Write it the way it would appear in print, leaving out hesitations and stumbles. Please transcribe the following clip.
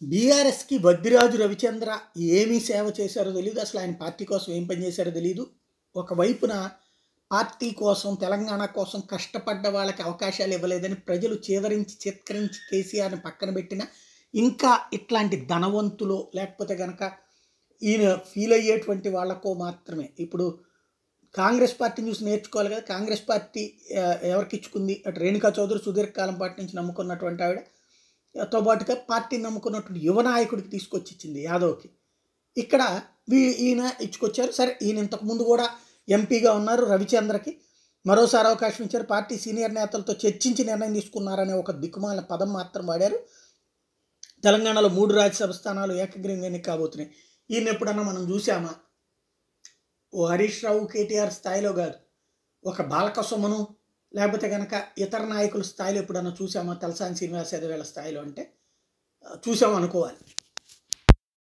బీఆర్ఎస్‌కి వద్దిరాజు రవిచంద్ర ఏమి సేవ చేశారో తెలీదు. అసలు ఆయన పార్టీ కోసం ఏం పని చేశారో తెలీదు. ఒకవైపున పార్టీ కోసం, తెలంగాణ కోసం కష్టపడ్డ వాళ్ళకి అవకాశాలు ఇవ్వలేదని ప్రజలు చీదరించి, చిత్కరించి కేసీఆర్‌ని పక్కన పెట్టినా, ఇంకా ఇట్లాంటి ధనవంతులో లేకపోతే గనక ఈయన ఫీల్ అయ్యేటువంటి వాళ్ళకో మాత్రమే. ఇప్పుడు కాంగ్రెస్ పార్టీని చూసి నేర్చుకోవాలి కదా! కాంగ్రెస్ పార్టీ ఎవరికిచ్చుకుంది? అటు రేణుకా చౌదరి సుదీర్ఘకాలం పాటు నుంచి నమ్ముకున్నటువంటి ఆవిడ. తో పాటుగా పార్టీని నమ్ముకున్నటువంటి యువ నాయకుడికి తీసుకొచ్చి ఇచ్చింది యాదవ్‌కి. ఇక్కడ ఈయన ఇచ్చుకొచ్చారు. సరే ఈయన ఇంతకుముందు కూడా ఎంపీగా ఉన్నారు. రవిచంద్రకి మరోసారి అవకాశం ఇచ్చారు. పార్టీ సీనియర్ నేతలతో చర్చించి నిర్ణయం తీసుకున్నారనే ఒక దిక్కుమాలిన పదం మాత్రం వాడారు. తెలంగాణలో 3 రాజ్యసభ స్థానాలు ఏకగ్రీవంగా ఎన్నిక కాబోతున్నాయి. ఈయన ఎప్పుడన్నా మనం చూసామా? ఓ హరీష్ రావు, కేటీఆర్ స్థాయిలో కాదు. ఒక బాలకసుమను లేకపోతే గనక ఇతర నాయకుల స్థాయిలో ఎప్పుడన్నా చూసామా? తలసాని శ్రీనివాస్ యాదవ్ వీళ్ళ స్థాయిలో అంటే చూసాం అనుకోవాలి.